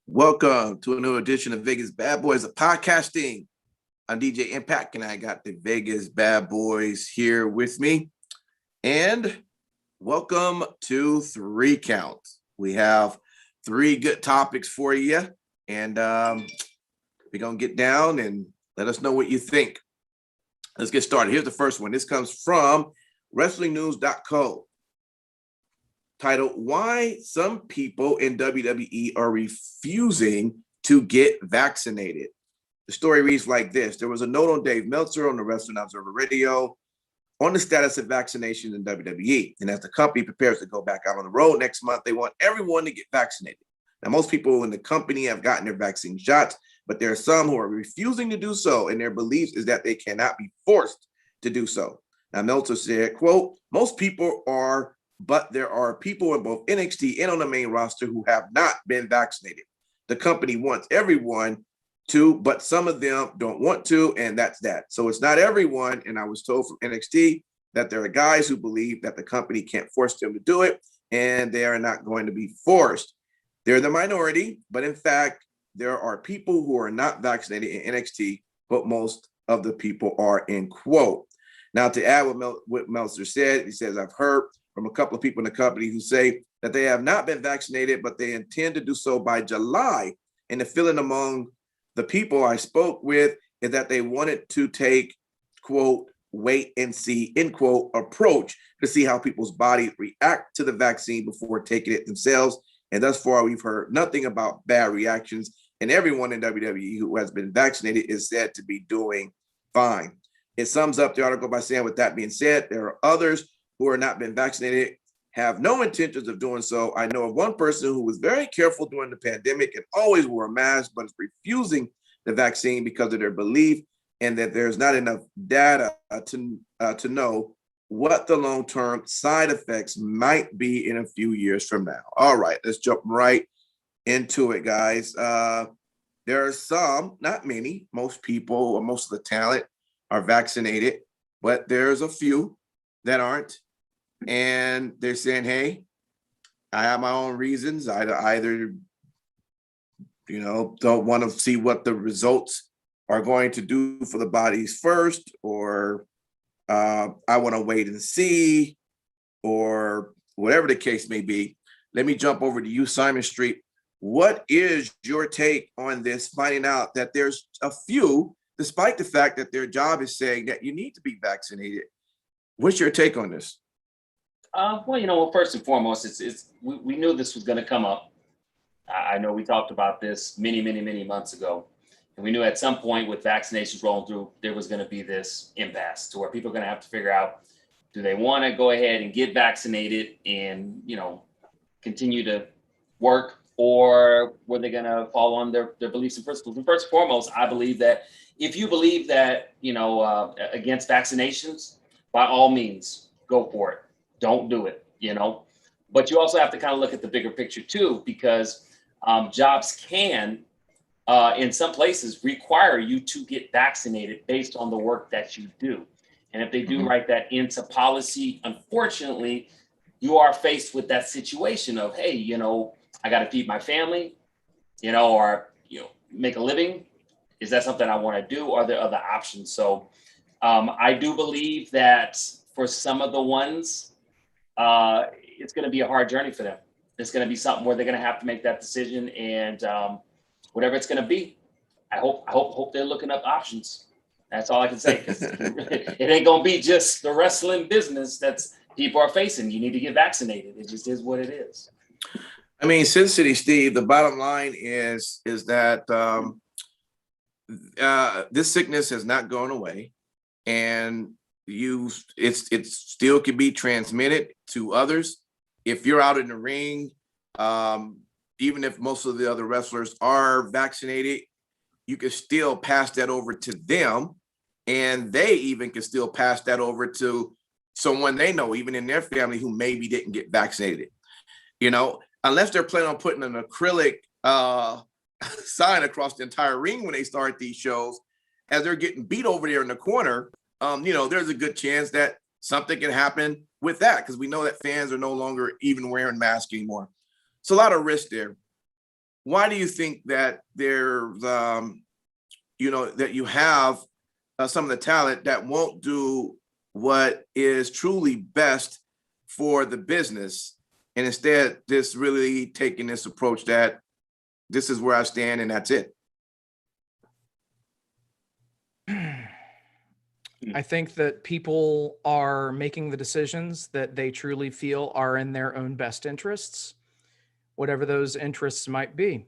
Welcome to another edition of Vegas Badboyz of podcasting. I'm DJ Impact, and I got the Vegas Badboyz here with me. And welcome to Three Count. We have three good topics for you, and we're gonna get down and let us know what you think. Let's get started. Here's the first one. This comes from WrestlingNews.co. Titled, Why Some People in WWE Are Refusing to Get Vaccinated. The story reads like this. There was a note on Dave Meltzer on the Wrestling Observer Radio on the status of vaccination in WWE. And as the company prepares to go back out on the road next month, they want everyone to get vaccinated. Now, most people in the company have gotten their vaccine shots, but there are some who are refusing to do so, and their beliefs is that they cannot be forced to do so. Now, Meltzer said, quote, most people are, but there are people in both NXT and on the main roster who have not been vaccinated. The company wants everyone to, but some of them don't want to, and that's that. So it's not everyone, and I was told from NXT that there are guys who believe that the company can't force them to do it, and they are not going to be forced. They're the minority, but in fact, there are people who are not vaccinated in NXT, but most of the people are, end quote. Now, to add what Meltzer said, he says, I've heard from a couple of people in the company who say that they have not been vaccinated, but they intend to do so by July. And the feeling among the people I spoke with is that they wanted to take, quote, wait and see, end quote, approach to see how people's bodies react to the vaccine before taking it themselves. And thus far, we've heard nothing about bad reactions. And everyone in WWE who has been vaccinated is said to be doing fine. It sums up the article by saying, with that being said, there are others who are not been vaccinated, have no intentions of doing so. I know of one person who was very careful during the pandemic and always wore a mask, but is refusing the vaccine because of their belief and that there's not enough data to know what the long-term side effects might be in a few years from now. All right, let's jump right into it, guys. There are some, not many, most people or most of the talent are vaccinated, but there's a few that aren't. And they're saying, hey, I have my own reasons. I either, don't want to see what the results are going to do for the bodies first, or I want to wait and see, or whatever the case may be. Let me jump over to you, Simon Street. What is your take on this, finding out that there's a few, despite the fact that their job is saying that you need to be vaccinated? What's your take on this? Well, first and foremost, we knew this was going to come up. I know we talked about this many months ago, and we knew at some point with vaccinations rolling through, there was going to be this impasse to where people are going to have to figure out, do they want to go ahead and get vaccinated and, continue to work, or were they going to fall on their beliefs and principles? And first and foremost, I believe that if you believe that, against vaccinations, by all means, go for it. Don't do it, but you also have to kind of look at the bigger picture too, because jobs can, in some places, require you to get vaccinated based on the work that you do. And if they do write that into policy, unfortunately, you are faced with that situation of, hey, I got to feed my family, or, make a living. Is that something I want to do? Or are there other options? So I do believe that for some of the ones, it's going to be a hard journey for them. It's going to be something where they're going to have to make that decision, and whatever it's going to be, I hope they're looking up options. That's all I can say. It ain't going to be just the wrestling business that's people are facing. You need to get vaccinated. It just is what it is. I mean, Sin City Steve, the bottom line is that this sickness has not gone away, and it still can be transmitted to others. If you're out in the ring, even if most of the other wrestlers are vaccinated, you can still pass that over to them, and they even can still pass that over to someone they know, even in their family, who maybe didn't get vaccinated. Unless they're planning on putting an acrylic sign across the entire ring when they start these shows, as they're getting beat over there in the corner, there's a good chance that something can happen with that, because we know that fans are no longer even wearing masks anymore. It's a lot of risk there. why do you think that there's, that you have some of the talent that won't do what is truly best for the business, and instead just really taking this approach that this is where I stand and that's it? I think that people are making the decisions that they truly feel are in their own best interests, whatever those interests might be.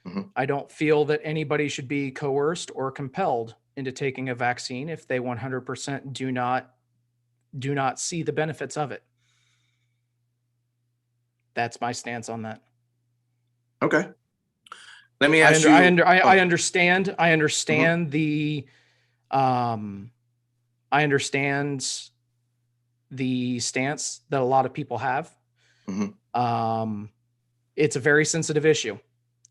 Mhm. I don't feel that anybody should be coerced or compelled into taking a vaccine if they 100% do not see the benefits of it. That's my stance on that. Okay. Let me ask you. I understand. I understand I understand the stance that a lot of people have. It's a very sensitive issue.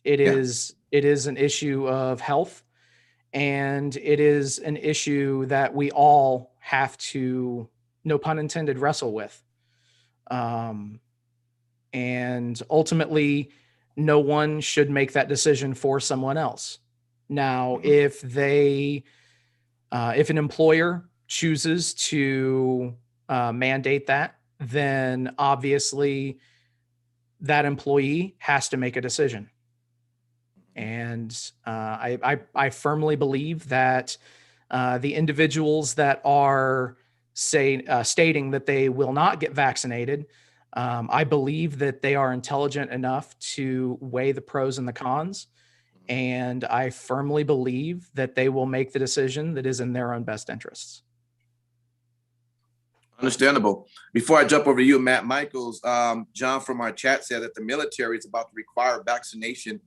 It is an issue of health, and it is an issue that we all have to, no pun intended, wrestle with. And ultimately, no one should make that decision for someone else. Now, if an employer chooses to mandate that, then obviously that employee has to make a decision. And I firmly believe that the individuals that are stating that they will not get vaccinated, I believe that they are intelligent enough to weigh the pros and the cons. And I firmly believe that they will make the decision that is in their own best interests. Understandable. Before I jump over to you, Matt Michaels, John from our chat said that the military is about to require vaccination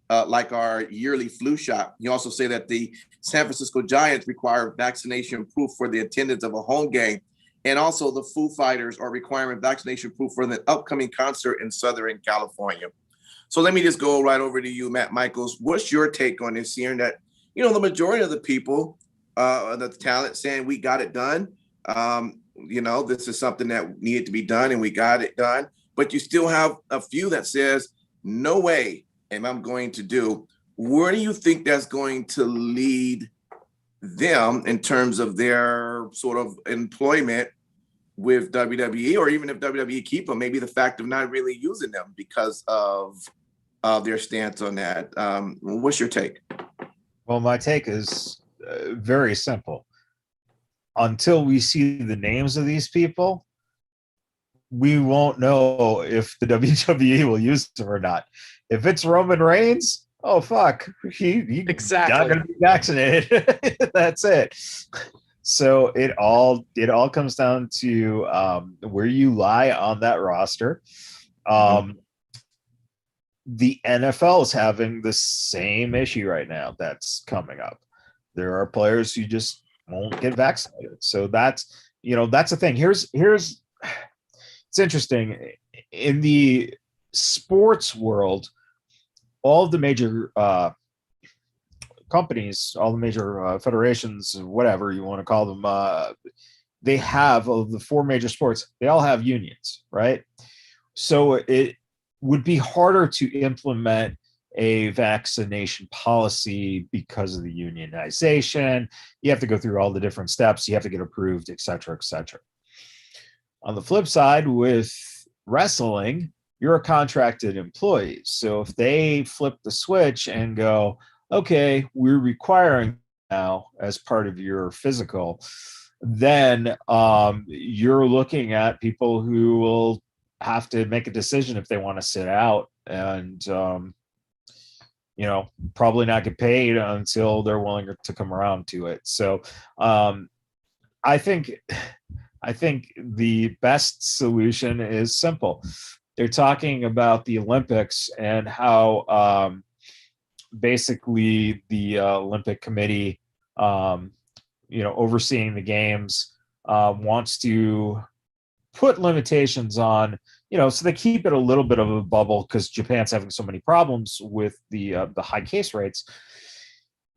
like our yearly flu shot. You also say that the San Francisco Giants require vaccination proof for the attendance of a home game. And also the Foo Fighters are requiring vaccination proof for the upcoming concert in Southern California. So let me just go right over to you, Matt Michaels. What's your take on this, hearing that, the majority of the people, the talent saying we got it done. This is something that needed to be done and we got it done. But you still have a few that says, no way am I going to do. Where do you think that's going to lead them in terms of their sort of employment with WWE, or even if WWE keep them, maybe the fact of not really using them because of their stance on that? What's your take? Well, my take is very simple. Until we see the names of these people, we won't know if the WWE will use them or not. If it's Roman Reigns, oh fuck, he exactly not going to be vaccinated. That's it. So it all comes down to where you lie on that roster. The NFL is having the same issue right now that's coming up. There are players who just won't get vaccinated. So that's the thing. Here's it's interesting. In the sports world, all of the major companies, all the major federations, whatever you want to call them, they have, of the four major sports, they all have unions, right? So it would be harder to implement a vaccination policy because of the unionization. You have to go through all the different steps. You have to get approved, et cetera, et cetera. On the flip side, with wrestling, you're a contracted employee. So if they flip the switch and go, okay, we're requiring now as part of your physical, then you're looking at people who will have to make a decision if they want to sit out and probably not get paid until they're willing to come around to it. So I think the best solution is simple. They're talking about the Olympics and how basically the Olympic Committee, overseeing the games, wants to put limitations on, so they keep it a little bit of a bubble because Japan's having so many problems with the high case rates.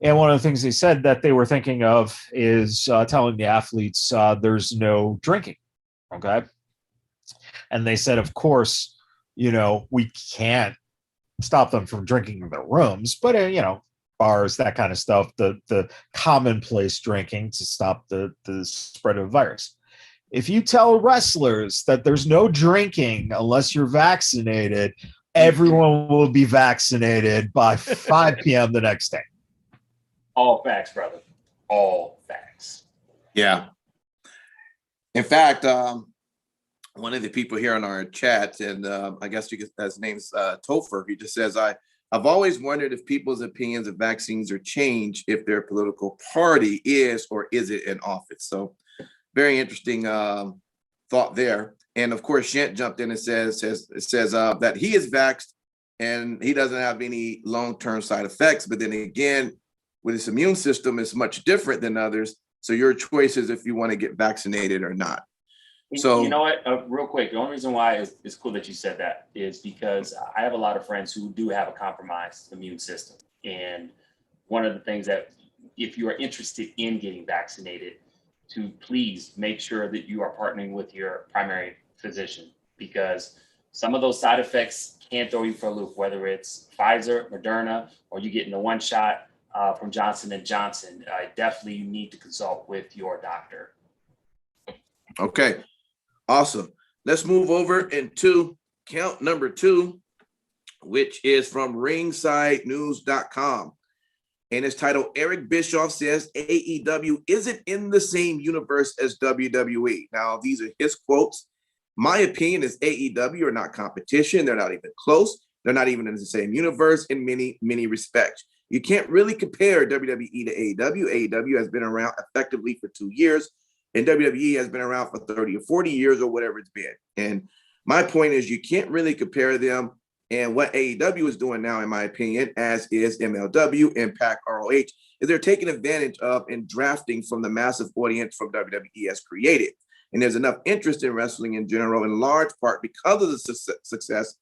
And one of the things they said that they were thinking of is telling the athletes there's no drinking, okay? And they said, of course, we can't stop them from drinking in their rooms, but you know, bars, that kind of stuff, the commonplace drinking to stop the spread of the virus. If you tell wrestlers that there's no drinking unless you're vaccinated, everyone will be vaccinated by 5 p.m. the next day. All facts, brother. All facts. Yeah. In fact, one of the people here on our chat, and I guess his name's Topher, he just says, I've always wondered if people's opinions of vaccines are changed if their political party is or isn't in office. So very interesting thought there. And of course, Shant jumped in and says that he is vaxxed and he doesn't have any long-term side effects. But then again, with his immune system, it's much different than others. So your choice is if you want to get vaccinated or not. So you know what, real quick, the only reason why it's cool that you said that is because I have a lot of friends who do have a compromised immune system. And one of the things that if you are interested in getting vaccinated, to please make sure that you are partnering with your primary physician, because some of those side effects can throw you for a loop, whether it's Pfizer, Moderna, or you getting the one shot from Johnson & Johnson. Definitely you need to consult with your doctor. Okay, awesome. Let's move over into count number 2, which is from ringsidenews.com. And it's titled, Eric Bischoff says AEW isn't in the same universe as WWE. Now, these are his quotes. My opinion is AEW are not competition. They're not even close. They're not even in the same universe in many, many respects. You can't really compare WWE to AEW. AEW has been around effectively for 2 years, and WWE has been around for 30 or 40 years or whatever it's been. And my point is you can't really compare them. And what AEW is doing now, in my opinion, as is MLW, Impact, ROH, is they're taking advantage of and drafting from the massive audience from WWE has created. And there's enough interest in wrestling in general, in large part because of the success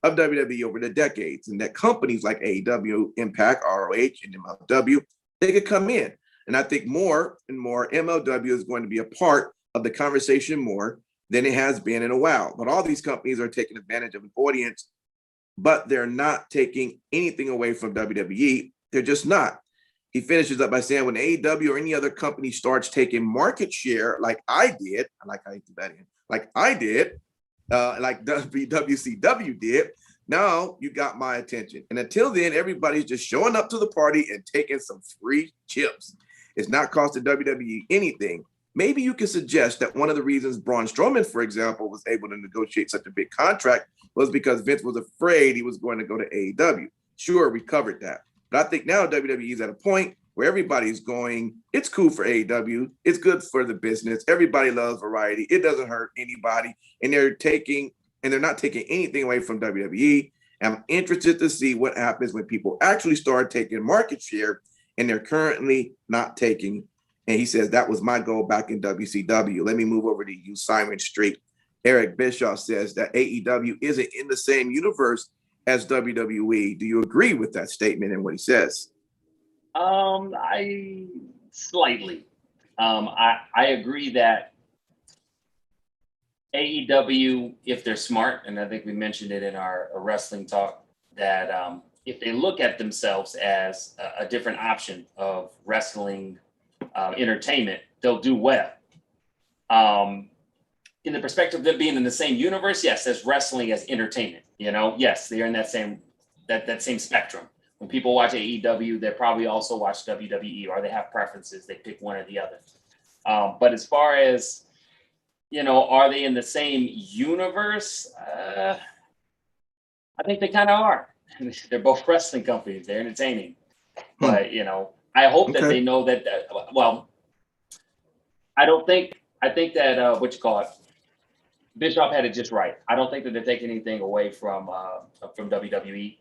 of WWE over the decades. And that companies like AEW, Impact, ROH, and MLW, they could come in. And I think more and more MLW is going to be a part of the conversation more than it has been in a while. But all these companies are taking advantage of an audience, but they're not taking anything away from WWE. They're just not. He finishes up by saying, when AEW or any other company starts taking market share, like I did, I like how you do that in, like I did, like WCW did, now you got my attention. And until then, everybody's just showing up to the party and taking some free chips. It's not costing WWE anything. Maybe you can suggest that one of the reasons Braun Strowman, for example, was able to negotiate such a big contract was because Vince was afraid he was going to go to AEW. Sure, we covered that. But I think now WWE is at a point where everybody's going, it's cool for AEW. It's good for the business. Everybody loves variety. It doesn't hurt anybody. And they're not taking anything away from WWE. And I'm interested to see what happens when people actually start taking market share and they're currently not taking. And he says, that was my goal back in WCW. Let me move over to you, Simon Street. Eric Bischoff says that AEW isn't in the same universe as WWE. Do you agree with that statement and what he says? I slightly. I agree that AEW, if they're smart, and I think we mentioned it in our wrestling talk, that if they look at themselves as a different option of wrestling entertainment, they'll do well. In the perspective of them being in the same universe, yes, as wrestling as entertainment, yes, they're in that same spectrum. When people watch AEW, they probably also watch WWE, or they have preferences. They pick one or the other. But as far as, are they in the same universe? I think they kind of are. They're both wrestling companies. They're entertaining. But, I hope that they know that, I think that, Bischoff had it just right. I don't think that they're taking anything away from WWE.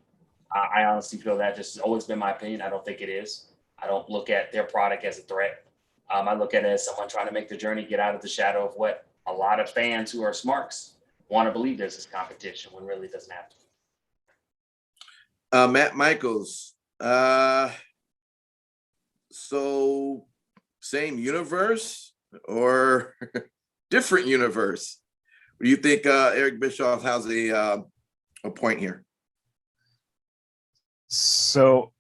I honestly feel that just has always been my opinion. I don't think it is. I don't look at their product as a threat. I look at it as someone trying to make the journey, get out of the shadow of what a lot of fans who are smarks want to believe there's this competition when really it doesn't have to. Matt Michaels. So same universe or different universe? Do you think Eric Bischoff has a point here? So,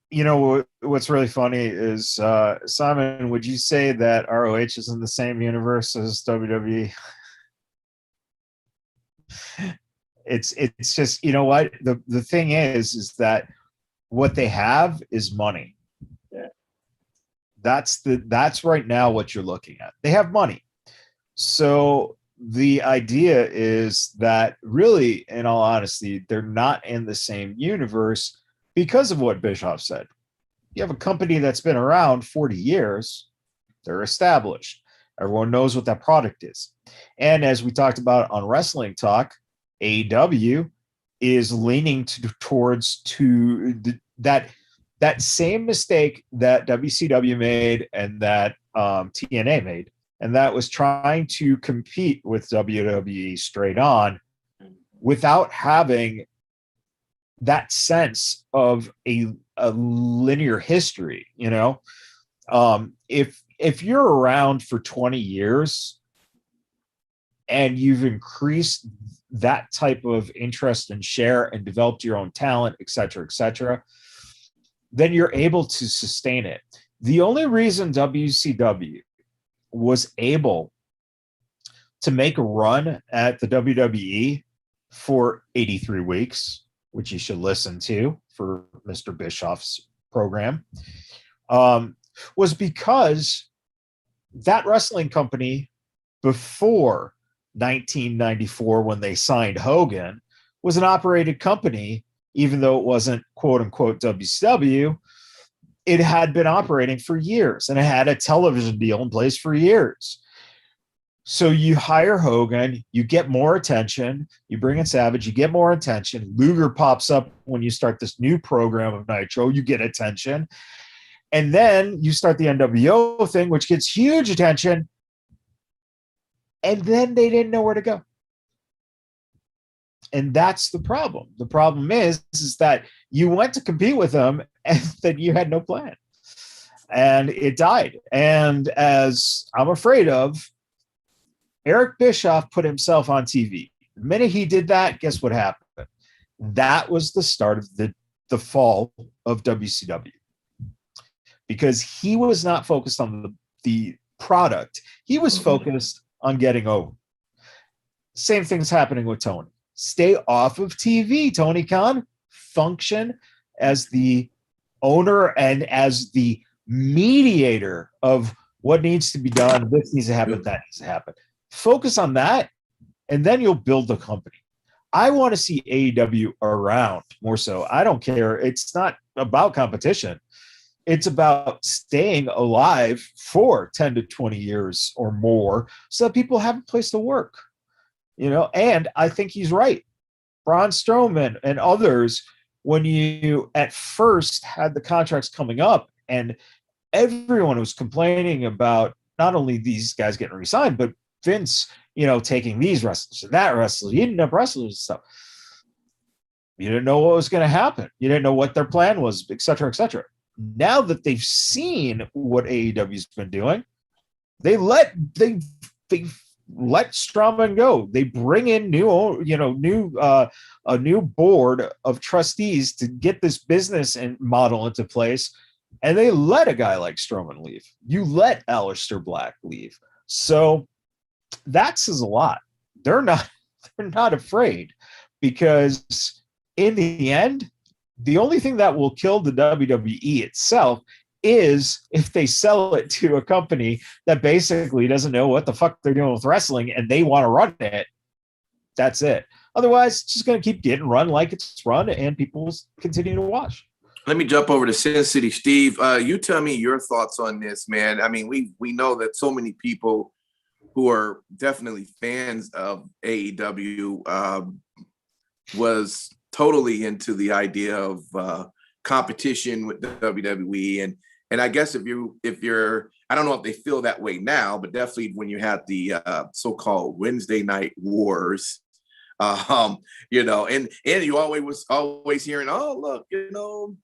what's really funny is, Simon, would you say that ROH is in the same universe as WWE? It's just, what the thing is that what they have is money. Yeah. That's right now what you're looking at. They have money. So the idea is that really, in all honesty, they're not in the same universe because of what Bischoff said. You have a company that's been around 40 years, they're established. Everyone knows what that product is. And as we talked about on Wrestling Talk, AEW is leaning towards that same mistake that WCW made and that TNA made, and that was trying to compete with WWE straight on without having that sense of a linear history. If you're around for 20 years and you've increased that type of interest and share and developed your own talent, et cetera, then you're able to sustain it. The only reason WCW was able to make a run at the WWE for 83 weeks, which you should listen to for Mr. Bischoff's program, was because that wrestling company before 1994, when they signed Hogan, was an operated company. Even though it wasn't quote unquote WCW, it had been operating for years and it had a television deal in place for years. So you hire Hogan, you get more attention, you bring in Savage, you get more attention. Luger pops up when you start this new program of Nitro, you get attention. And then you start the NWO thing, which gets huge attention. And then they didn't know where to go. And that's the problem. The problem is that you went to compete with them and that you had no plan. And it died. And as I'm afraid of, Eric Bischoff put himself on TV. The minute he did that, guess what happened? That was the start of the fall of WCW. Because he was not focused on the product. He was focused on getting over. Same thing's happening with Tony. Stay off of TV, Tony Khan. Function as the owner and as the mediator of what needs to be done. This needs to happen, that needs to happen. Focus on that, and then you'll build the company. I want to see AEW around more so. I don't care. It's not about competition. It's about staying alive for 10 to 20 years or more so that people have a place to work. And I think he's right. Braun Strowman and others, when you at first had the contracts coming up and everyone was complaining about not only these guys getting re-signed, but Vince, taking these wrestlers and that wrestlers. You didn't have wrestlers and stuff. You didn't know what was going to happen. You didn't know what their plan was, et cetera, et cetera. Now that they've seen what AEW's been doing, they let Strowman go. They bring in a new board of trustees to get this business and model into place, and they let a guy like Strowman leave. You let Aleister Black leave. So that says a lot. They're not afraid, because in the end, the only thing that will kill the WWE itself is if they sell it to a company that basically doesn't know what the fuck they're doing with wrestling and they want to run it. That's it. Otherwise, it's just going to keep getting run like it's run and people will continue to watch. Let me jump over to Sin City Steve. You tell me your thoughts on this, man. I mean, we know that so many people who are definitely fans of AEW was totally into the idea of competition with the WWE, and I guess if you're I don't know if they feel that way now, but definitely when you had the so-called Wednesday night wars, and you always hearing, oh look,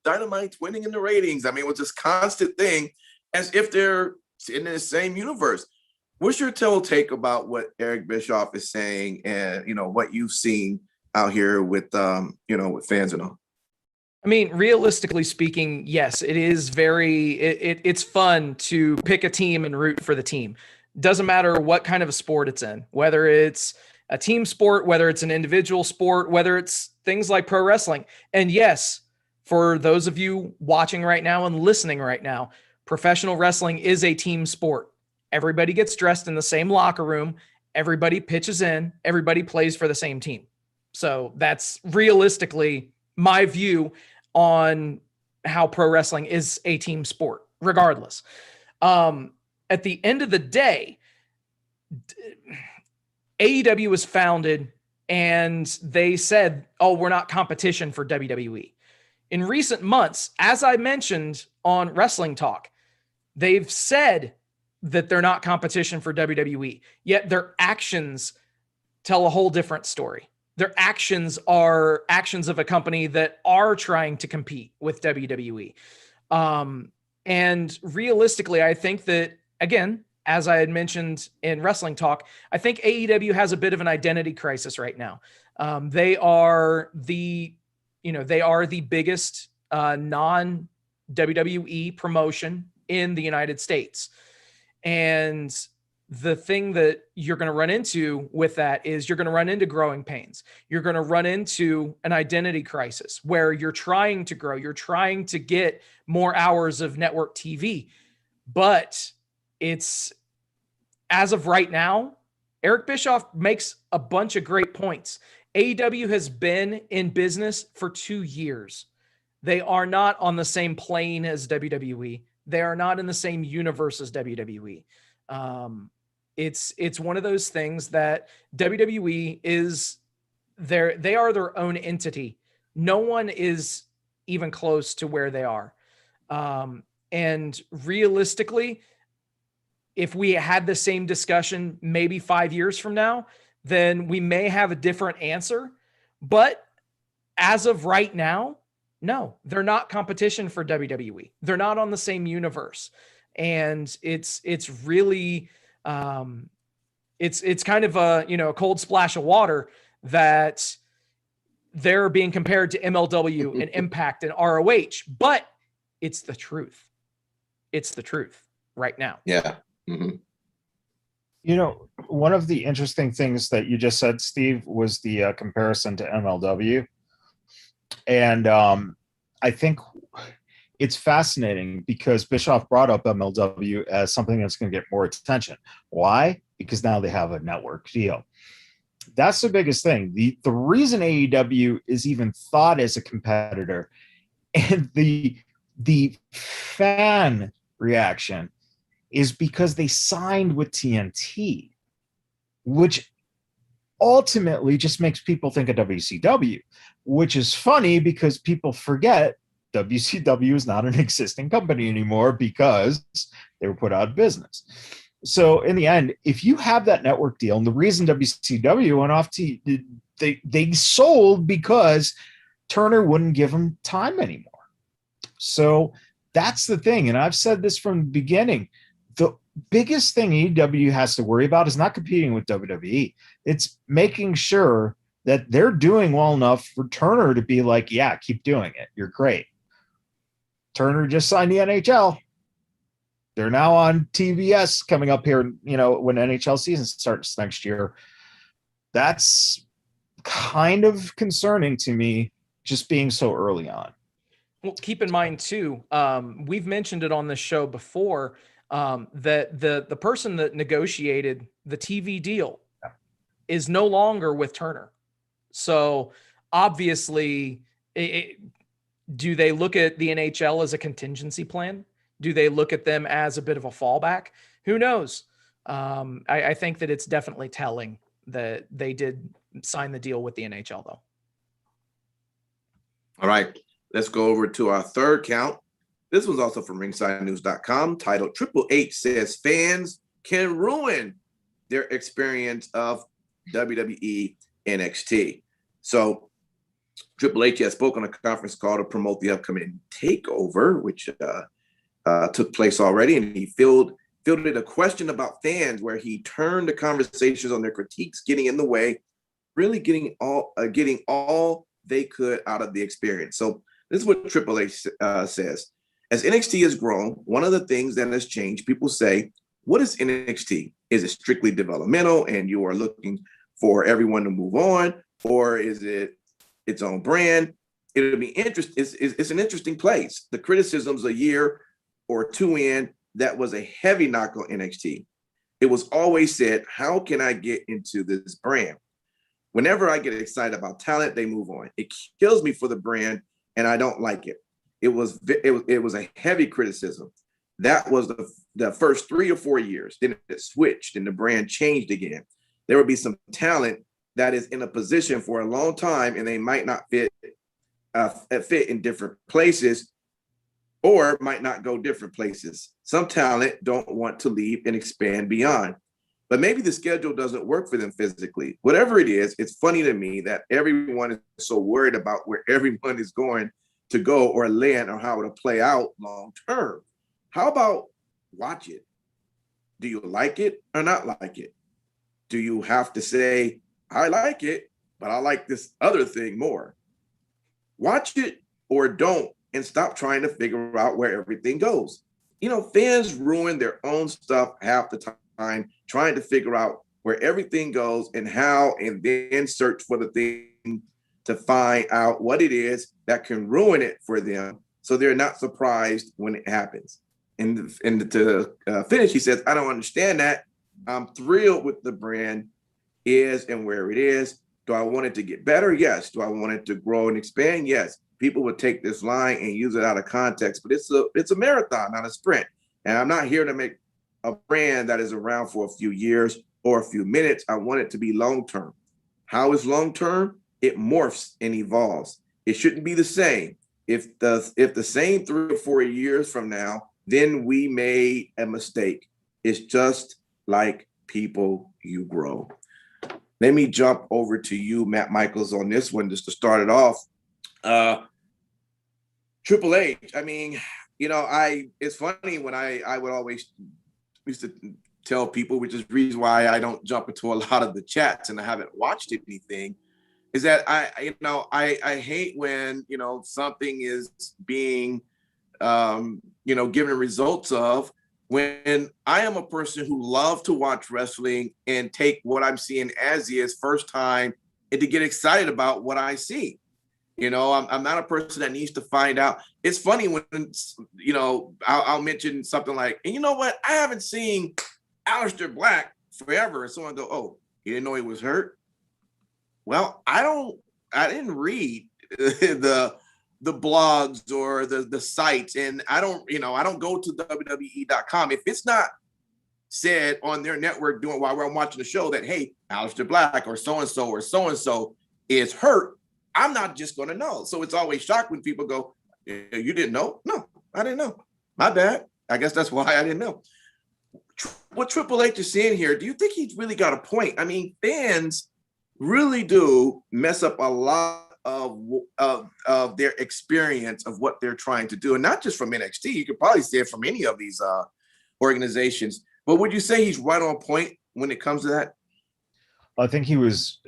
Dynamite's winning in the ratings. I mean, it was this constant thing, as if they're in the same universe. What's your take about what Eric Bischoff is saying, and what you've seen out here with with fans and all? I mean, realistically speaking, yes, it is it's fun to pick a team and root for the team. Doesn't matter what kind of a sport it's in, whether it's a team sport, whether it's an individual sport, whether it's things like pro wrestling. And yes, for those of you watching right now and listening right now, professional wrestling is a team sport. Everybody gets dressed in the same locker room. Everybody pitches in. Everybody plays for the same team. So that's realistically my view on how pro wrestling is a team sport, regardless. At the end of the day, AEW was founded and they said, oh, we're not competition for WWE. In recent months, as I mentioned on Wrestling Talk, they've said that they're not competition for WWE, yet their actions tell a whole different story. Their actions are actions of a company that are trying to compete with WWE. And realistically, I think that, again, as I had mentioned in Wrestling Talk, I think AEW has a bit of an identity crisis right now. They are the biggest non-WWE promotion in the United States. And the thing that you're going to run into with that is you're going to run into growing pains. You're going to run into an identity crisis where you're trying to grow. You're trying to get more hours of network TV. But it's, as of right now, Eric Bischoff makes a bunch of great points. AEW has been in business for 2 years. They are not on the same plane as WWE. They are not in the same universe as WWE. It's one of those things that WWE is they are their own entity. No one is even close to where they are. And realistically, if we had the same discussion maybe 5 years from now, then we may have a different answer. But as of right now, no, they're not competition for WWE. They're not on the same universe. And it's really, it's kind of a cold splash of water that they're being compared to MLW and Impact and ROH, but it's the truth. It's the truth right now. Yeah. Mm-hmm. One of the interesting things that you just said, Steve, was the comparison to MLW. And I think it's fascinating because Bischoff brought up MLW as something that's going to get more attention. Why? Because now they have a network deal. That's the biggest thing. The reason AEW is even thought as a competitor and the fan reaction is because they signed with TNT, which ultimately just makes people think of WCW, which is funny because people forget WCW is not an existing company anymore because they were put out of business. So in the end, if you have that network deal, and the reason WCW went off to they sold because Turner wouldn't give them time anymore. So that's the thing. And I've said this from the beginning. The biggest thing AEW has to worry about is not competing with WWE. It's making sure that they're doing well enough for Turner to be like, yeah, keep doing it. You're great. Turner just signed the NHL. They're now on TBS coming up here, when NHL season starts next year. That's kind of concerning to me, just being so early on. Well, keep in mind too, we've mentioned it on this show before, that the person that negotiated the TV deal is no longer with Turner. So obviously, do they look at the NHL as a contingency plan? Do they look at them as a bit of a fallback? Who knows? I think that it's definitely telling that they did sign the deal with the NHL, though. All right, let's go over to our third count. This was also from ringsidenews.com, titled Triple H says fans can ruin their experience of WWE NXT. So Triple H has spoken on a conference call to promote the upcoming takeover, which took place already, and he fielded a question about fans where he turned the conversations on their critiques getting in the way, really getting all they could out of the experience. So This is what Triple H says. As NXT has grown, one of the things that has changed, people say, what is NXT? Is it strictly developmental and you are looking for everyone to move on? Or is it its own brand? It'll be interesting. It's an interesting place. The criticisms a year or two in, that was a heavy knock on NXT. It was always said, how can I get into this brand? Whenever I get excited about talent, they move on. It kills me for the brand, and I don't like it. It was a heavy criticism. That was the first 3 or 4 years. Then it switched, and the brand changed again. There would be some talent that is in a position for a long time, and they might not fit in different places, or might not go different places. Some talent don't want to leave and expand beyond. But maybe the schedule doesn't work for them physically. Whatever it is, it's funny to me that everyone is so worried about where everyone is going to go or land or how it'll play out long term. How about watch it? Do you like it or not like it? Do you have to say, I like it, but I like this other thing more? Watch it or don't, and stop trying to figure out where everything goes. You know, fans ruin their own stuff half the time trying to figure out where everything goes and how, and then search for the thing to find out what it is that can ruin it for them, so they're not surprised when it happens. And to finish, he says, I don't understand that. I'm thrilled with the brand is and where it is. Do I want it to get better? Yes. Do I want it to grow and expand? Yes. People would take this line and use it out of context, but it's a marathon, not a sprint. And I'm not here to make a brand that is around for a few years or a few minutes. I want it to be long-term. How is long-term? It morphs and evolves. It shouldn't be the same. If the same 3 or 4 years from now, then we made a mistake. It's just like people, you grow. Let me jump over to you, Matt Michaels, on this one, just to start it off. Triple H, I mean, you know, it's funny when I would always used to tell people, which is the reason why I don't jump into a lot of the chats and I haven't watched anything, is that I hate when, you know, something is being, given results of, when I am a person who loves to watch wrestling and take what I'm seeing as is first time and to get excited about what I see. You know, I'm not a person that needs to find out. It's funny when, you know, I'll mention something like, and you know what? I haven't seen Aleister Black forever. And someone go, oh, you didn't know he was hurt? Well, I didn't read the blogs or the sites, and I don't go to WWE.com. If it's not said on their network while I'm watching the show that, hey, Aleister Black or so-and-so is hurt, I'm not just going to know. So it's always shocked when people go, you didn't know? No, I didn't know. My bad. I guess that's why I didn't know. What Triple H is saying here, do you think he's really got a point? I mean, fans really do mess up a lot of their experience of what they're trying to do. And not just from NXT. You could probably say it from any of these organizations. But would you say he's right on point when it comes to that? I think he was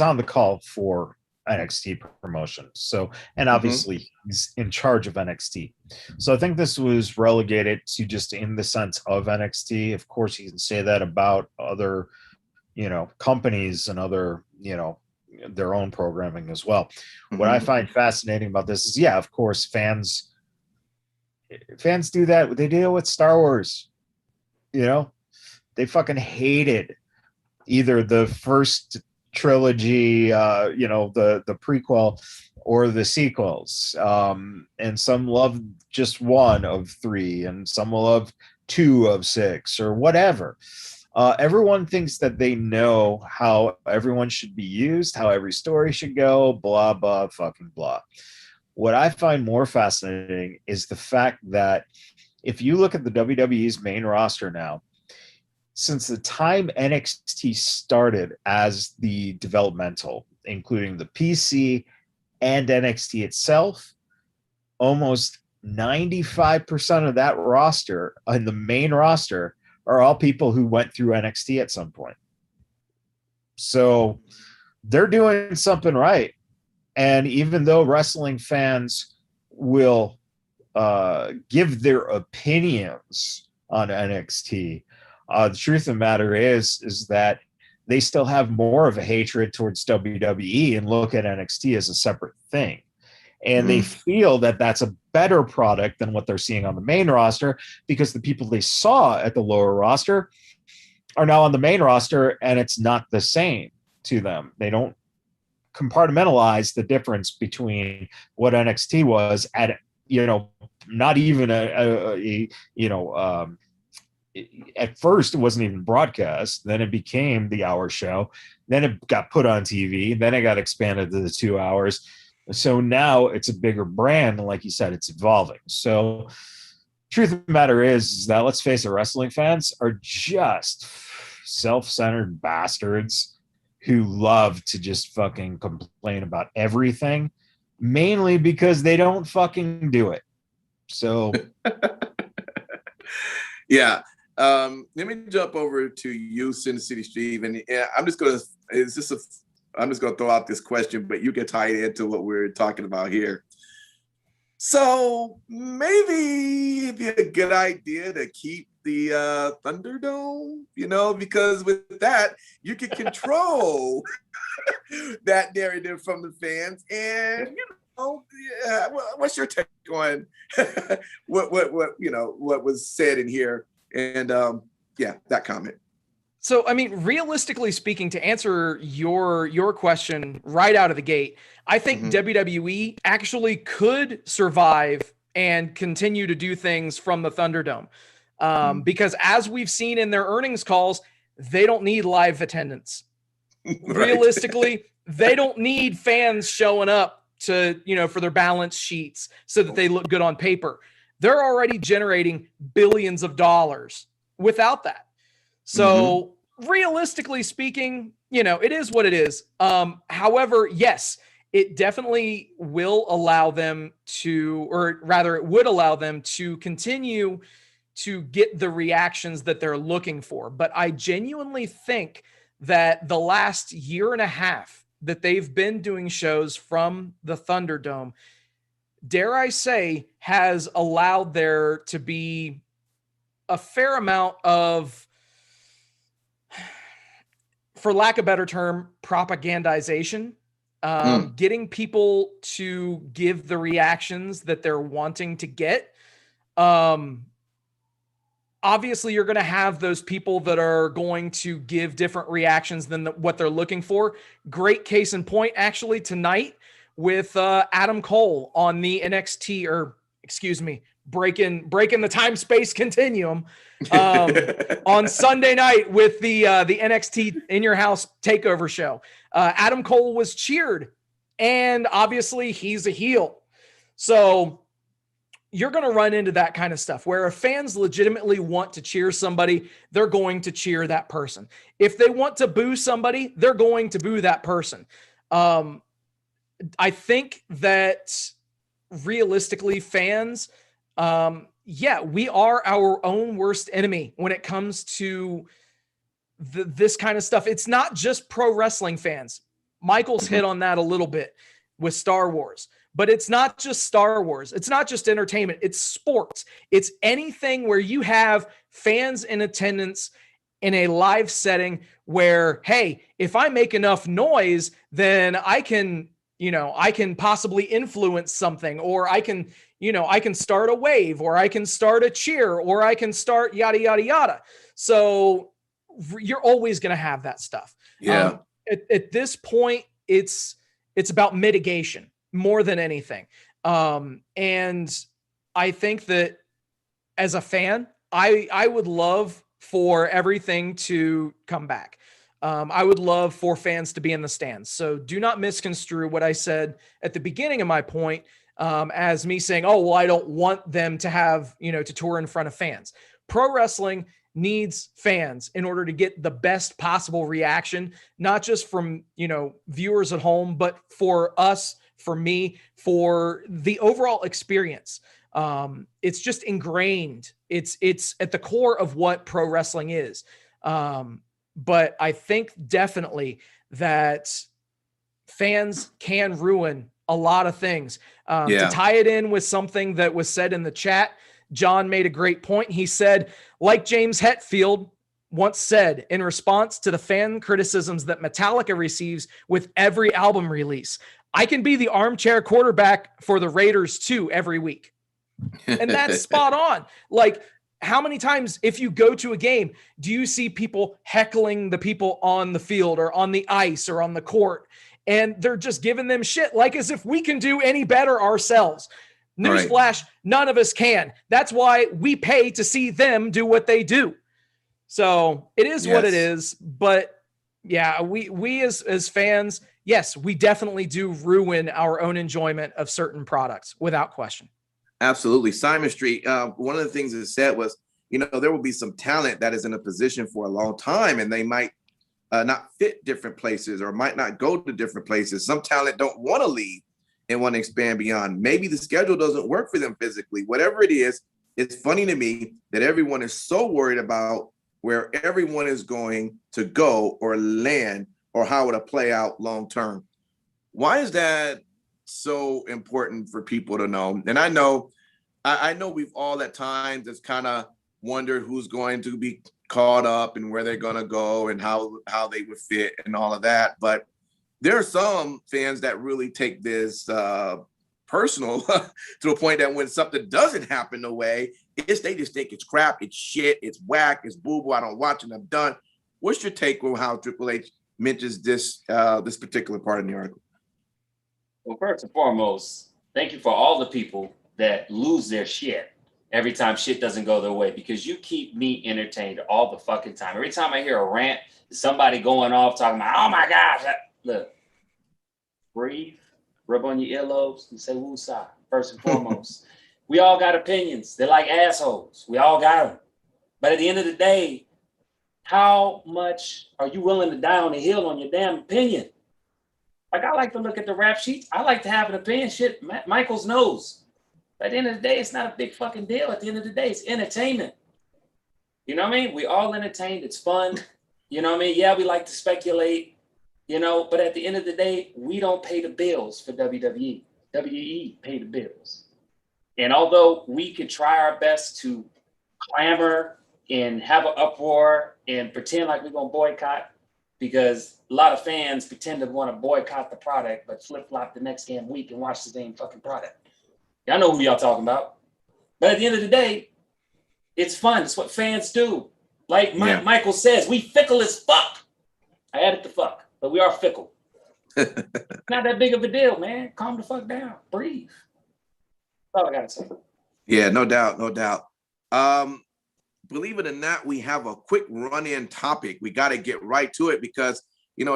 on the call for NXT promotion. So, and obviously he's in charge of NXT. So I think this was relegated to just in the sense of NXT. Of course, you can say that about other, you know, companies and other, you know, their own programming as well. What I find fascinating about this is, yeah, of course, fans do that. They deal with Star Wars. You know, they fucking hated either the first trilogy, the prequel, or the sequels. And some love just 1 of 3, and some will love 2 of 6, or whatever. Everyone thinks that they know how everyone should be used, how every story should go, blah, blah, fucking blah. What I find more fascinating is the fact that if you look at the WWE's main roster now, since the time NXT started as the developmental, including the PC and NXT itself, almost 95% of that roster and the main roster are all people who went through NXT at some point. So they're doing something right. And even though wrestling fans will give their opinions on NXT, the truth of the matter is that they still have more of a hatred towards WWE and look at NXT as a separate thing. And they feel that that's a better product than what they're seeing on the main roster, because the people they saw at the lower roster are now on the main roster, and it's not the same to them. They don't compartmentalize the difference between what NXT was at, not even at first it wasn't even broadcast. Then it became the hour show. Then it got put on TV. Then it got expanded to the 2 hours. So now it's a bigger brand. And like you said, it's evolving. So truth of the matter is that, let's face it, wrestling fans are just self-centered bastards who love to just fucking complain about everything, mainly because they don't fucking do it. So yeah. Let me jump over to you, Sin City Steve, and I'm just gonna throw out this question, but you can tie it into what we're talking about here. So maybe it'd be a good idea to keep the Thunderdome, because with that you can control that narrative from the fans. And what's your take on what was said in here? And that comment. So, I mean, realistically speaking, to answer your question right out of the gate, I think WWE actually could survive and continue to do things from the Thunderdome. Because as we've seen in their earnings calls, they don't need live attendance. Right. Realistically, they don't need fans showing up to, for their balance sheets so that they look good on paper. They're already generating billions of dollars without that. So realistically speaking, it is what it is. However, yes, it definitely will allow them to, or rather it would allow them to continue to get the reactions that they're looking for. But I genuinely think that the last year and a half that they've been doing shows from the Thunderdome, dare I say, has allowed there to be a fair amount of, for lack of a better term, propagandization, getting people to give the reactions that they're wanting to get. Obviously, you're going to have those people that are going to give different reactions than what they're looking for. Great case in point, actually, tonight with Adam Cole on the NXT, or excuse me, breaking the time-space continuum on Sunday night with the NXT In Your House Takeover show. Adam Cole was cheered, and obviously he's a heel. So you're going to run into that kind of stuff where if fans legitimately want to cheer somebody, they're going to cheer that person. If they want to boo somebody, they're going to boo that person. I think that realistically, fans, we are our own worst enemy when it comes to this kind of stuff. It's not just pro wrestling fans. Michael's hit on that a little bit with Star Wars, but it's not just Star Wars. It's not just entertainment. It's sports. It's anything where you have fans in attendance in a live setting where, hey, if I make enough noise, then I can possibly influence something, or I can start a wave, or I can start a cheer, or I can start yada, yada, yada. So you're always going to have that stuff. Yeah. At this point, it's about mitigation more than anything. And I think that as a fan, I would love for everything to come back. I would love for fans to be in the stands. So do not misconstrue what I said at the beginning of my point as me saying, oh, well, I don't want them to have, to tour in front of fans. Pro wrestling needs fans in order to get the best possible reaction, not just from, viewers at home, but for us, for me, for the overall experience. It's just ingrained. It's at the core of what pro wrestling is. But I think definitely that fans can ruin a lot of things. To Yeah. tie it in with something that was said in the chat, John made a great point. He said, like James Hetfield once said in response to the fan criticisms that Metallica receives with every album release, I can be the armchair quarterback for the Raiders too every week. And that's spot on. Like, how many times, if you go to a game, do you see people heckling the people on the field or on the ice or on the court? And they're just giving them shit, like as if we can do any better ourselves. Newsflash, Right. None of us can. That's why we pay to see them do what they do. So it is what it Yes. is. But yeah, we as fans, yes, we definitely do ruin our own enjoyment of certain products without question. Absolutely. Simon Street, one of the things it said was, there will be some talent that is in a position for a long time and they might not fit different places or might not go to different places. Some talent don't want to leave and want to expand beyond. Maybe the schedule doesn't work for them physically. Whatever it is, it's funny to me that everyone is so worried about where everyone is going to go or land or how it'll play out long term. Why is that so important for people to know? And I know we've all at times just kind of wondered who's going to be caught up and where they're going to go and how they would fit and all of that. But there are some fans that really take this personal to a point that when something doesn't happen the way, they just think it's crap, it's shit, it's whack, it's boo-boo, I don't watch and I'm done. What's your take on how Triple H mentions this particular part in the article? Well, first and foremost, thank you for all the people that lose their shit every time shit doesn't go their way, because you keep me entertained all the fucking time. Every time I hear a rant, somebody going off talking about, oh my gosh, look, breathe, rub on your earlobes and say woosah, first and foremost. We all got opinions. They're like assholes. We all got them. But at the end of the day, how much are you willing to die on the hill on your damn opinion? Like, I like to look at the rap sheets. I like to have an opinion. Shit, Michaels knows. At the end of the day, it's not a big fucking deal. At the end of the day, it's entertainment. You know what I mean? We all entertained. It's fun. You know what I mean? Yeah, we like to speculate, but at the end of the day, we don't pay the bills for WWE. WWE pay the bills. And although we could try our best to clamor and have an uproar and pretend like we're going to boycott, because a lot of fans pretend to want to boycott the product, but flip-flop the next damn week and watch the same fucking product. Y'all know who y'all talking about. But at the end of the day, it's fun. It's what fans do. Like Michael says, we fickle as fuck. I added the fuck, but we are fickle. Not that big of a deal, man. Calm the fuck down. Breathe. That's all I got to say. Yeah, no doubt. Believe it or not, we have a quick run-in topic. We got to get right to it because,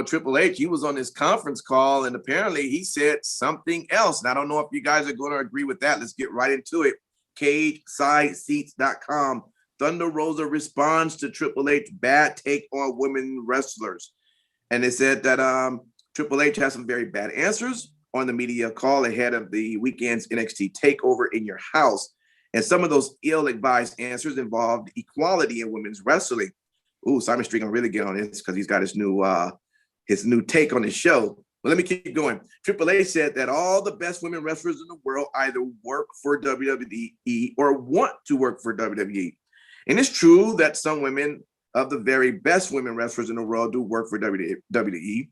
Triple H, he was on this conference call and apparently he said something else. And I don't know if you guys are going to agree with that. Let's get right into it. CageSideSeats.com. Thunder Rosa responds to Triple H bad take on women wrestlers. And they said that Triple H has some very bad answers on the media call ahead of the weekend's NXT takeover in your house. And some of those ill-advised answers involved equality in women's wrestling. Ooh, Simon Street gonna really get on this because he's got his new take on his show. But let me keep going. Triple H said that all the best women wrestlers in the world either work for WWE or want to work for WWE. And it's true that some women of the very best women wrestlers in the world do work for WWE.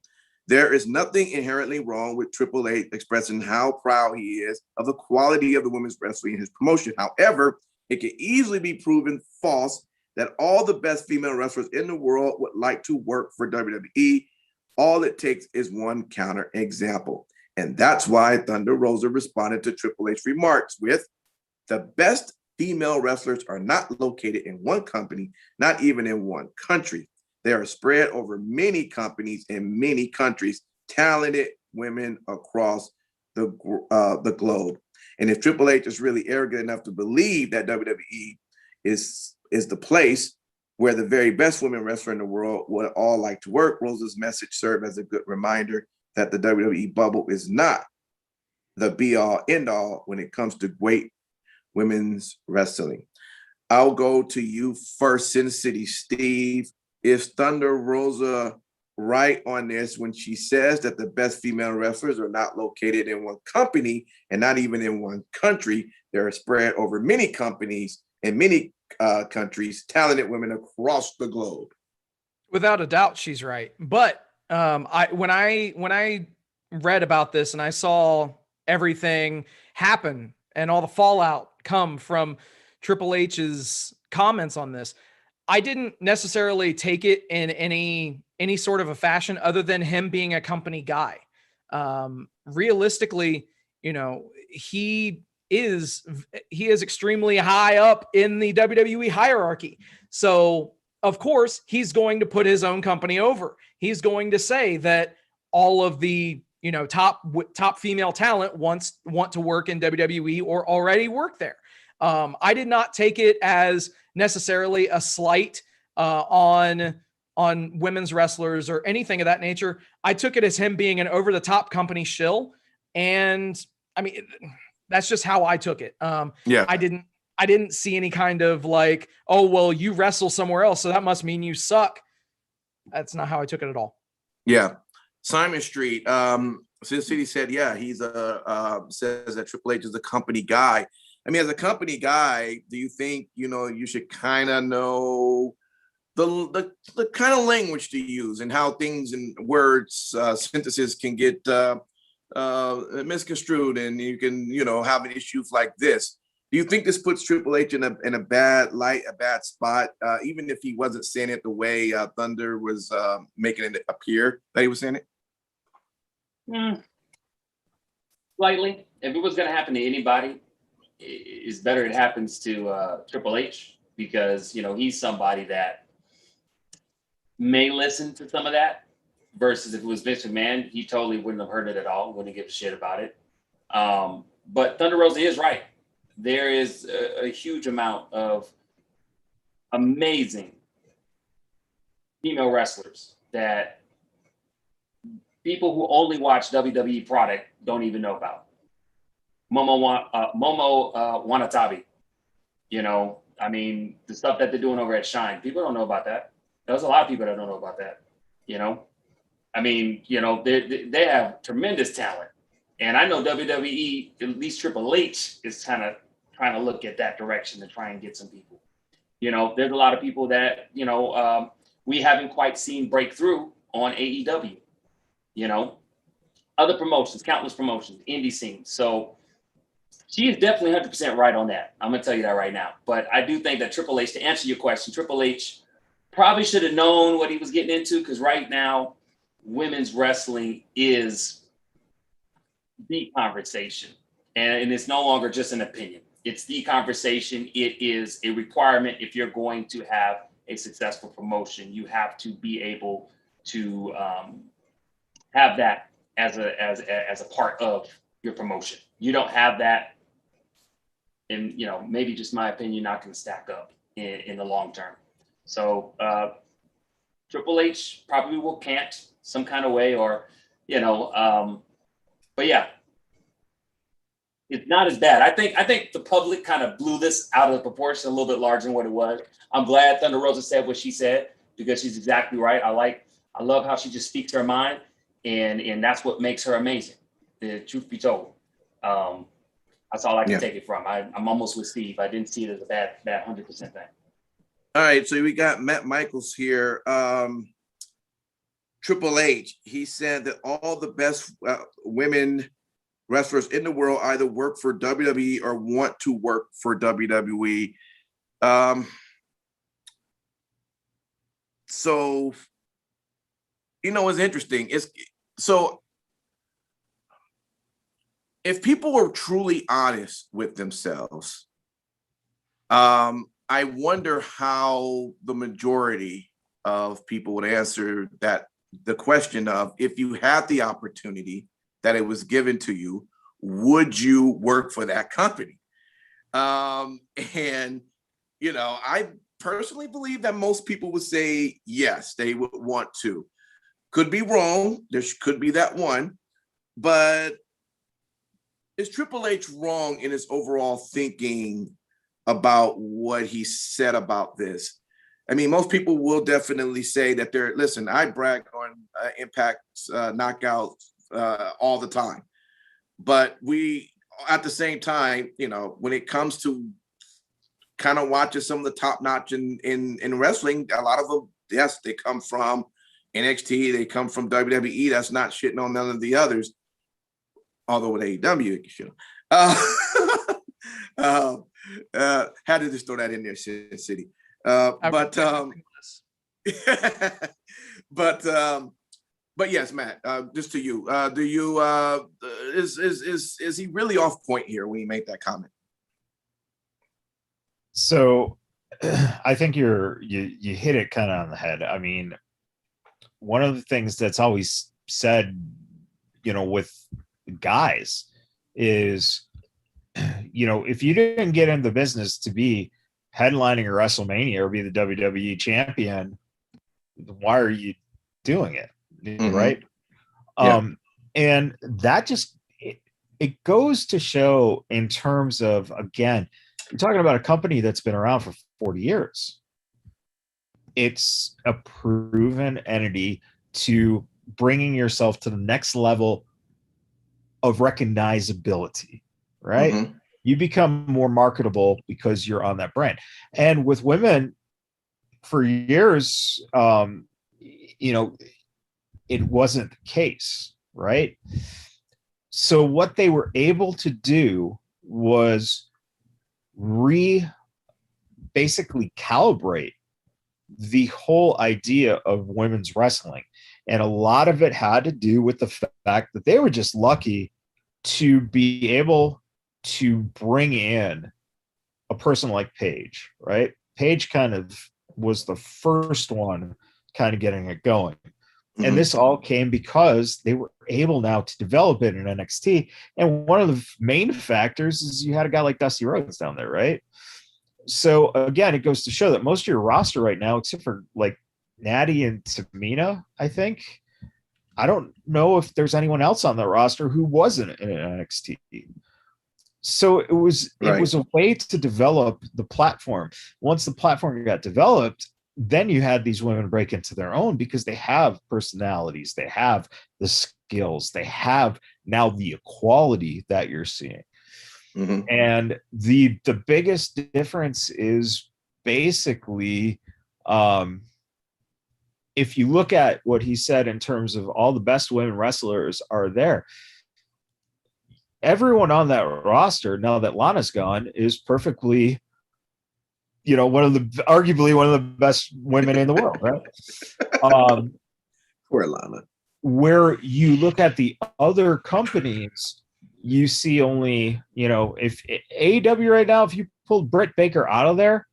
There is nothing inherently wrong with Triple H expressing how proud he is of the quality of the women's wrestling in his promotion. However, it can easily be proven false that all the best female wrestlers in the world would like to work for WWE. All it takes is one counter example. And that's why Thunder Rosa responded to Triple H's remarks with, the best female wrestlers are not located in one company, not even in one country. They are spread over many companies in many countries, talented women across the globe. And if Triple H is really arrogant enough to believe that WWE is the place where the very best women wrestler in the world would all like to work, Rosa's message served as a good reminder that the WWE bubble is not the be-all, end-all when it comes to great women's wrestling. I'll go to you first, Sin City Steve. Is Thunder Rosa right on this when she says that the best female wrestlers are not located in one company and not even in one country. They're spread over many companies and many countries, talented women across the globe. Without a doubt, she's right. But when I read about this and I saw everything happen and all the fallout come from Triple H's comments on this, I didn't necessarily take it in any sort of a fashion other than him being a company guy. Realistically, you know, he is extremely high up in the WWE hierarchy. So of course he's going to put his own company over. He's going to say that all of the, you know, top female talent want to work in WWE or already work there. I did not take it as necessarily a slight on women's wrestlers or anything of that nature. I took it as him being an over the top company shill. And I mean, that's just how I took it. I didn't see any kind of like, oh, well, you wrestle somewhere else, so that must mean you suck. That's not how I took it at all. Yeah. Simon Street, Sin City said, yeah, he's says that Triple H is a company guy. I mean, as a company guy, do you think, you know, you should kind of know the kind of language to use and how things and words synthesis can get misconstrued, and you can, you know, have issues like this? Do you think this puts Triple H in a bad light, a bad spot, even if he wasn't saying it the way Thunder was making it appear that he was saying it? Slightly. If it was going to happen to anybody, it's better it happens to Triple H, because, you know, he's somebody that may listen to some of that, versus if it was Vince McMahon, he totally wouldn't have heard it at all, wouldn't give a shit about it. But Thunder Rosa is right. There is a huge amount of amazing female wrestlers that people who only watch WWE product don't even know about. Momo Wanatabi, you know, I mean, the stuff that they're doing over at Shine, people don't know about that. There's a lot of people that don't know about that, you know. I mean, you know, they have tremendous talent. And I know WWE, at least Triple H, is kind of trying to look at that direction to try and get some people. You know, there's a lot of people that, you know, we haven't quite seen break through on AEW, you know, other promotions, countless promotions, indie scenes. So she is definitely 100% right on that. I'm going to tell you that right now. But I do think that Triple H, to answer your question, Triple H probably should have known what he was getting into, because right now, women's wrestling is the conversation. And it's no longer just an opinion. It's the conversation. It is a requirement. If you're going to have a successful promotion, you have to be able to have that as a part of your promotion. You don't have that, and, you know, maybe just my opinion, not going to stack up in the long term. So Triple H probably will cant some kind of way, or, you know, but yeah, it's not as bad. I think the public kind of blew this out of proportion a little bit larger than what it was. I'm glad Thunder Rosa said what she said, because she's exactly right. I love how she just speaks her mind, and that's what makes her amazing. The truth be told, that's all I can take it from. I'm almost with Steve. I didn't see it as a bad 100% thing. All right, so we got Matt Michaels here. Triple H, he said that all the best women wrestlers in the world either work for WWE or want to work for WWE. So, you know, it's interesting. So if people were truly honest with themselves, I wonder how the majority of people would answer the question of, if you had the opportunity that it was given to you, would you work for that company? And, you know, I personally believe that most people would say yes, they would want to. Could be wrong. There could be that one. But is Triple H wrong in his overall thinking about what he said about this? I mean, most people will definitely say that listen, I brag on Impact's knockouts all the time. But we, at the same time, you know, when it comes to kind of watching some of the top notch in wrestling, a lot of them, yes, they come from NXT, they come from WWE. That's not shitting on none of the others. Although with AEW, you should. Had to just throw that in there, City. But yes, Matt. Just to you, do you is he really off point here when he made that comment? So, I think you hit it kind of on the head. I mean, one of the things that's always said, you know, with guys is, you know, if you didn't get in the business to be headlining a WrestleMania or be the WWE champion, why are you doing it? Mm-hmm. Right. Yeah. And that just, it goes to show in terms of, again, you're talking about a company that's been around for 40 years. It's a proven entity to bringing yourself to the next level of recognizability, right? Mm-hmm. You become more marketable because you're on that brand. And with women for years, you know, it wasn't the case, right? So what they were able to do was basically calibrate the whole idea of women's wrestling. And a lot of it had to do with the fact that they were just lucky to be able to bring in a person like Paige, right? Paige kind of was the first one kind of getting it going. Mm-hmm. And this all came because they were able now to develop it in NXT. And one of the main factors is you had a guy like Dusty Rhodes down there, right? So again, it goes to show that most of your roster right now, except for like Natty and Tamina, I think, I don't know if there's anyone else on the roster who wasn't in NXT. So it was a way to develop the platform. Once the platform got developed, then you had these women break into their own because they have personalities, they have the skills, they have now the equality that you're seeing. Mm-hmm. And the biggest difference is basically, if you look at what he said in terms of all the best women wrestlers are there, everyone on that roster, now that Lana's gone, is perfectly, you know, arguably one of the best women in the world, right? Poor Lana. Where you look at the other companies, you see only, you know, if AEW right now, if you pulled Britt Baker out of there,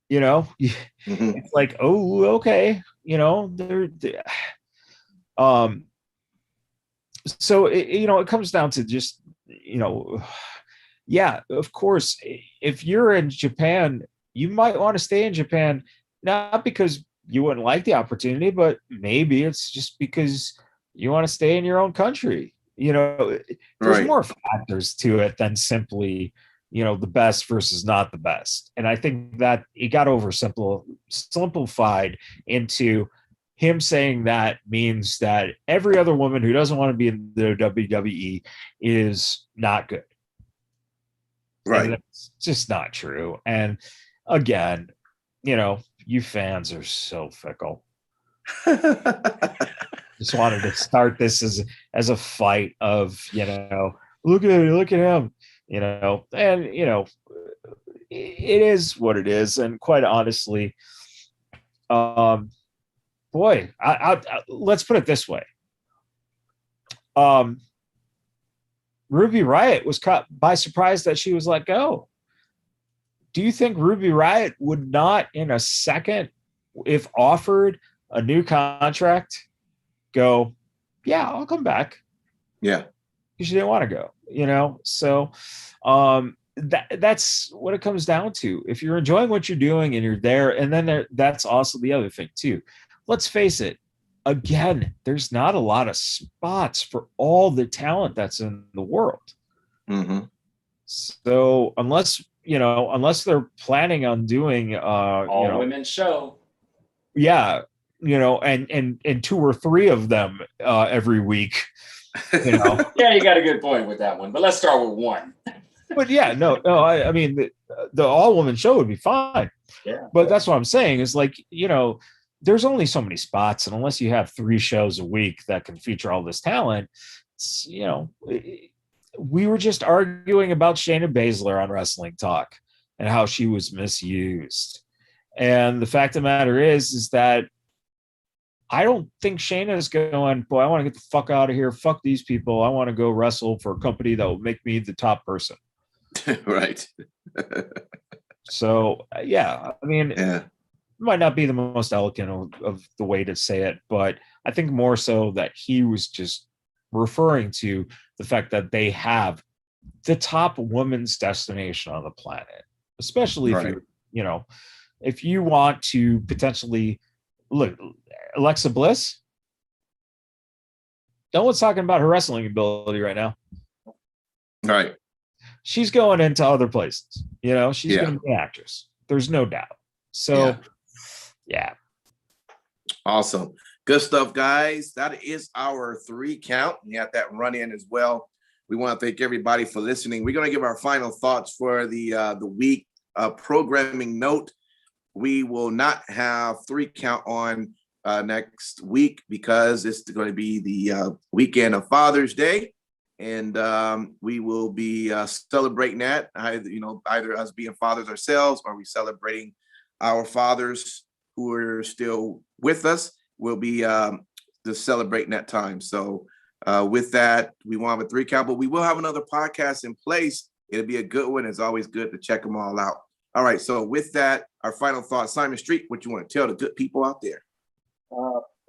you know, mm-hmm. It's like, oh, okay, you know, so you know, it comes down to just, you know, yeah, of course, if you're in Japan, you might want to stay in Japan, not because you wouldn't like the opportunity, but maybe it's just because you want to stay in your own country. You know, there's more factors to it than simply, you know, the best versus not the best. And I think that it got simplified into him saying that means that every other woman who doesn't want to be in the WWE is not good. Right. And that's just not true. And again, you know, you fans are so fickle. Just wanted to start this as a fight of, you know, look at him, you know, and, you know, it is what it is. And quite honestly, boy, I let's put it this way. Ruby Riott was caught by surprise that she was let go. Do you think Ruby Riott would not, in a second, if offered a new contract, go, yeah, I'll come back? Yeah. Because she didn't want to go, you know? So that's what it comes down to. If you're enjoying what you're doing and you're there, and then that's also the other thing too. Let's face it, again, there's not a lot of spots for all the talent that's in the world. Mm-hmm. So unless unless they're planning on doing All women show. yeah, and 2 or 3 of them every week, Yeah, you got a good point with that one. But let's start with one. But yeah, no, I mean, the all woman show would be fine. Yeah. But that's what I'm saying is, like, there's only so many spots, and unless you have 3 shows a week that can feature all this talent, we were just arguing about Shayna Baszler on Wrestling Talk and how she was misused. And the fact of the matter is that I don't think Shayna is going, boy, I want to get the fuck out of here. Fuck these people. I want to go wrestle for a company that will make me the top person. Right. So, yeah, I mean, it might not be the most eloquent of the way to say it, but I think more so that he was just referring to the fact that they have the top women's destination on the planet, especially if if you want to potentially look, Alexa Bliss, no one's talking about her wrestling ability right now. Right. She's going into other places. She's going to be an actress. There's no doubt. So, yeah. Awesome. Good stuff, guys. That is our 3 count. We have that run in as well. We want to thank everybody for listening. We're going to give our final thoughts for the week. Programming note: we will not have 3 count on next week because it's going to be the weekend of Father's Day, and we will be celebrating that. Either us being fathers ourselves, or we celebrating our fathers who are still with us. We'll be just celebrating that time. So with that, we want to have a 3 count, but we will have another podcast in place. It'll be a good one. It's always good to check them all out. All right. So with that, our final thought, Simon Street, what you want to tell the good people out there?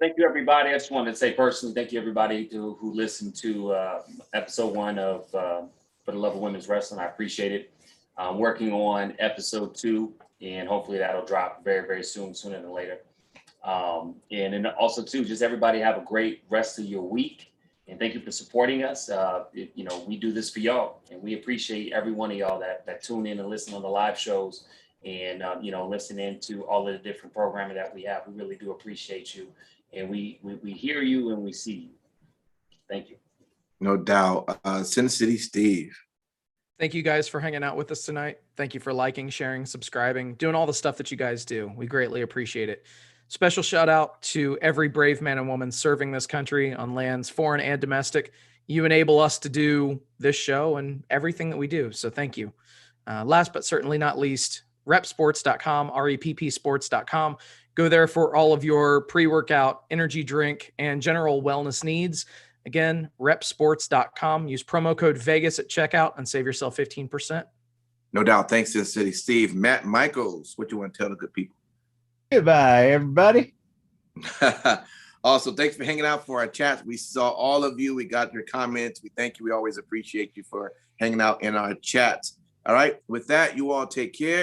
Thank you, everybody. I just wanted to say personally, thank you, everybody who listened to episode 1 of For the Love of Women's Wrestling. I appreciate it. I'm working on episode 2, and hopefully that'll drop very, very soon, sooner than later. And then also, too, just everybody have a great rest of your week. And thank you for supporting us. We do this for y'all, and we appreciate every one of y'all that tune in and listen on the live shows and, listen into all of the different programming that we have. We really do appreciate you. And we hear you and we see you. Thank you. No doubt. Sin City Steve. Thank you guys for hanging out with us tonight. Thank you for liking, sharing, subscribing, doing all the stuff that you guys do. We greatly appreciate it. Special shout out to every brave man and woman serving this country on lands foreign and domestic. You enable us to do this show and everything that we do. So thank you. Last but certainly not least, repsports.com, reppsports.com. Go there for all of your pre-workout, energy drink, and general wellness needs. Again, repsports.com. Use promo code Vegas at checkout and save yourself 15%. No doubt. Thanks to the city. Steve, Matt Michaels, what you want to tell the good people? Goodbye, everybody. Also, thanks for hanging out for our chat. We saw all of you. We got your comments. We thank you. We always appreciate you for hanging out in our chats. All right. With that, you all take care.